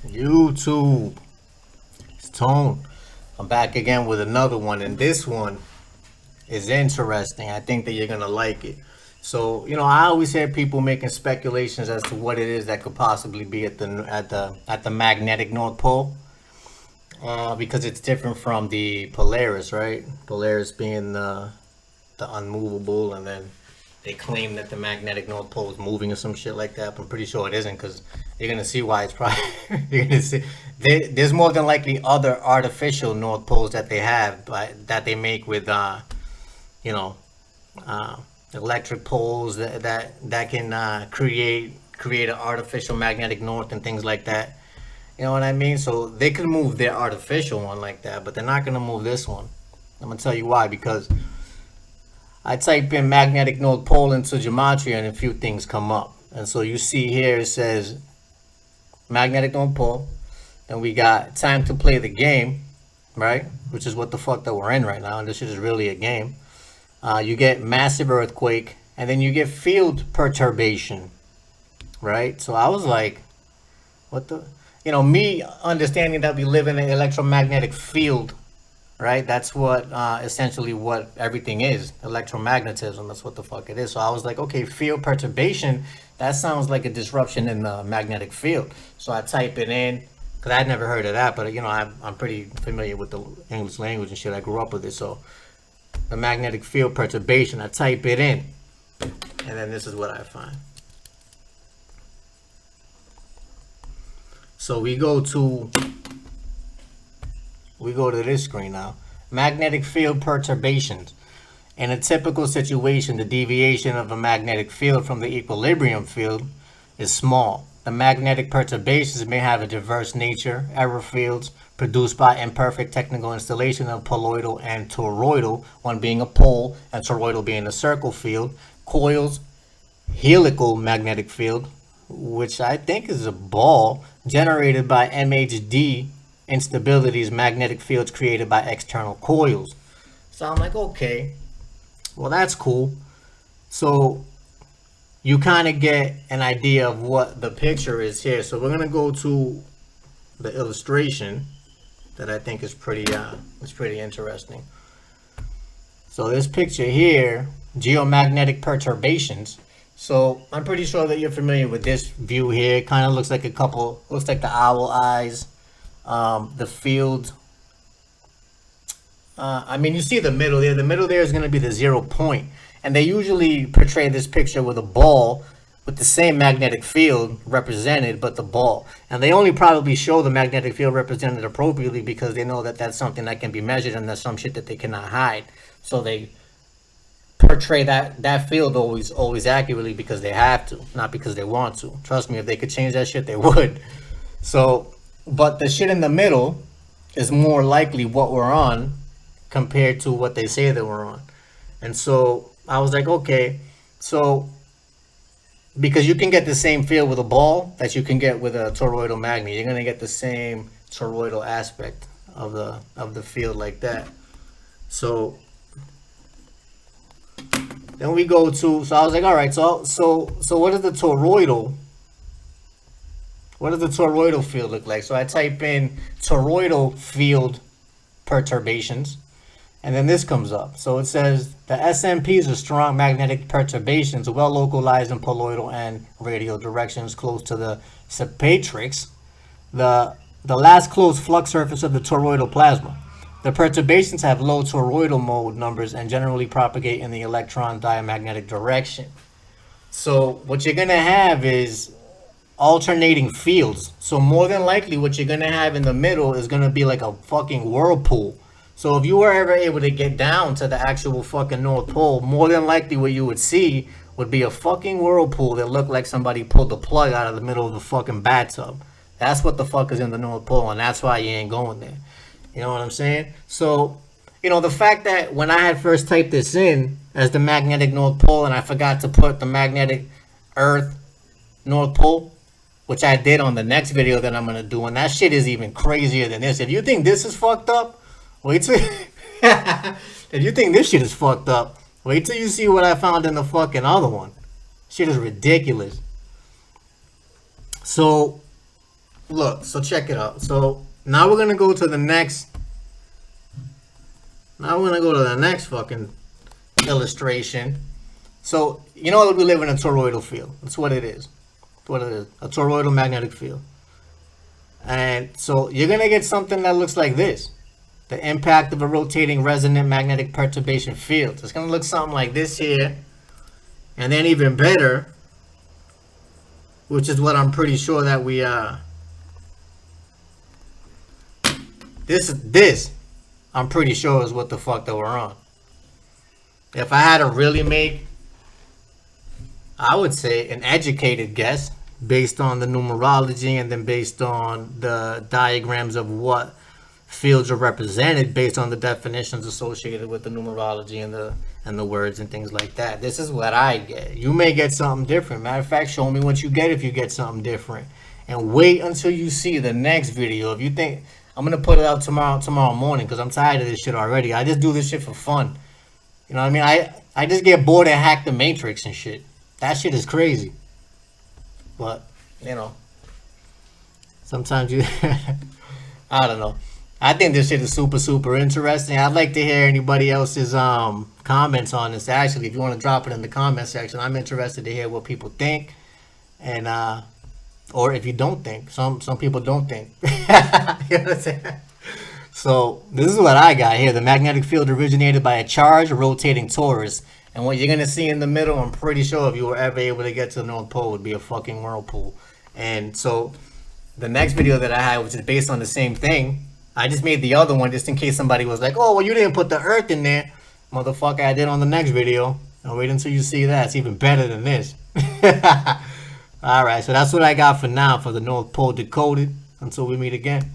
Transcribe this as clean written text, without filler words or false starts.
YouTube, it's Tone. I'm back again with another one, and this one is interesting. I think that you're gonna like it. So, I always hear people making speculations as to what it is that could possibly be at the magnetic North Pole, because it's different from the Polaris, right? Polaris being the unmovable, and then they claim that the magnetic North Pole is moving or some shit like that. But I'm pretty sure it isn't, because you're gonna see why it's probably you're gonna see there's more than likely other artificial North Poles that they have, but that they make with you know uh, electric poles that can create an artificial magnetic north and things like that. You know what I mean? So they could move their artificial one like that, but they're not gonna move this one. I'm gonna tell you why. Because I type in magnetic North Pole into Gematria and a few things come up. And so you see here it says magnetic North Pole. And we got time to play the game, right? Which is what the fuck that we're in right now. And this shit is really a game. You get massive earthquake. And then you get field perturbation, right? So I was like, what the? Me understanding that we live in an electromagnetic field, right? That's what essentially what everything is, electromagnetism. That's what the fuck it is. So I was like, okay, field perturbation, that sounds like a disruption in the magnetic field. So I type it in, because I'd never heard of that, but I'm pretty familiar with the English language and shit. I grew up with it. So the magnetic field perturbation, I type it in, and then this is what I find. So we go to this screen now. Magnetic field perturbations. In a typical situation, the deviation of a magnetic field from the equilibrium field is small. The magnetic perturbations may have a diverse nature. Error fields produced by imperfect technical installation of poloidal and toroidal, one being a pole and toroidal being a circle field. Coils, helical magnetic field, which I think is a ball, generated by MHD instabilities, magnetic fields created by external coils. So I'm like, okay, well, that's cool. So you kind of get an idea of what the picture is here. So we're going to go to the illustration that I think is pretty interesting. So this picture here, geomagnetic perturbations. So I'm pretty sure that you're familiar with this view here. It kind of looks like looks like the owl eyes. The field. You see the middle there. The middle there is going to be the 0 point. And they usually portray this picture with a ball with the same magnetic field represented, but the ball. And they only probably show the magnetic field represented appropriately because they know that that's something that can be measured and that's some shit that they cannot hide. So they portray that field always accurately because they have to, not because they want to. Trust me, if they could change that shit, they would. So, but the shit in the middle is more likely what we're on compared to what they say that we're on. And so I was like, okay, so because you can get the same field with a ball that you can get with a toroidal magnet, you're gonna get the same toroidal aspect of the field like that. So then we go to, so I was like, all right, so what is the toroidal? What does the toroidal field look like? So I type in toroidal field perturbations, and then this comes up. So it says the SMPs are strong magnetic perturbations, well localized in poloidal and radial directions close to the subpatrix, the last closed flux surface of the toroidal plasma. The perturbations have low toroidal mode numbers and generally propagate in the electron diamagnetic direction. So what you're gonna have is alternating fields. So more than likely what you're gonna have in the middle is gonna be like a fucking whirlpool. So if you were ever able to get down to the actual fucking North Pole, more than likely what you would see would be a fucking whirlpool that looked like somebody pulled the plug out of the middle of the fucking bathtub. That's what the fuck is in the North Pole, and that's why you ain't going there. You know what I'm saying? So, the fact that when I had first typed this in as the magnetic North Pole and I forgot to put the magnetic Earth North Pole, which I did on the next video that I'm going to do, and that shit is even crazier than this. If you think this is fucked up, wait till... if you think this shit is fucked up, wait till you see what I found in the fucking other one. Shit is ridiculous. So, look, so check it out. So now we're gonna go to the next. Now we're gonna go to the next fucking illustration. So you know that we live in a toroidal field. That's what it is. That's what it is. A toroidal magnetic field. And so you're gonna get something that looks like this. The impact of a rotating resonant magnetic perturbation field. It's gonna look something like this here. And then even better, which is what I'm pretty sure that we this I'm pretty sure is what the fuck that we're on. If I had to really make, I would say, an educated guess based on the numerology and then based on the diagrams of what fields are represented based on the definitions associated with the numerology and the words and things like that. This is what I get. You may get something different. Matter of fact, show me what you get if you get something different. And wait until you see the next video. If you think I'm gonna put it out tomorrow morning because I'm tired of this shit already. I just do this shit for fun. You know what I mean? I just get bored and hack the Matrix and shit. That shit is crazy. But, you know, sometimes you I don't know. I think this shit is super, super interesting. I'd like to hear anybody else's comments on this. Actually, if you want to drop it in the comment section, I'm interested to hear what people think. And or if you don't think. Some people don't think. You know what I'm saying? So this is what I got here. The magnetic field originated by a charged rotating torus. And what you're going to see in the middle, I'm pretty sure if you were ever able to get to the North Pole, would be a fucking whirlpool. And so the next video that I had, which is based on the same thing, I just made the other one just in case somebody was like, oh, well, you didn't put the Earth in there. Motherfucker, I did on the next video. I'll wait until you see that. It's even better than this. All right, so that's what I got for now for the North Pole Decoded. Until we meet again.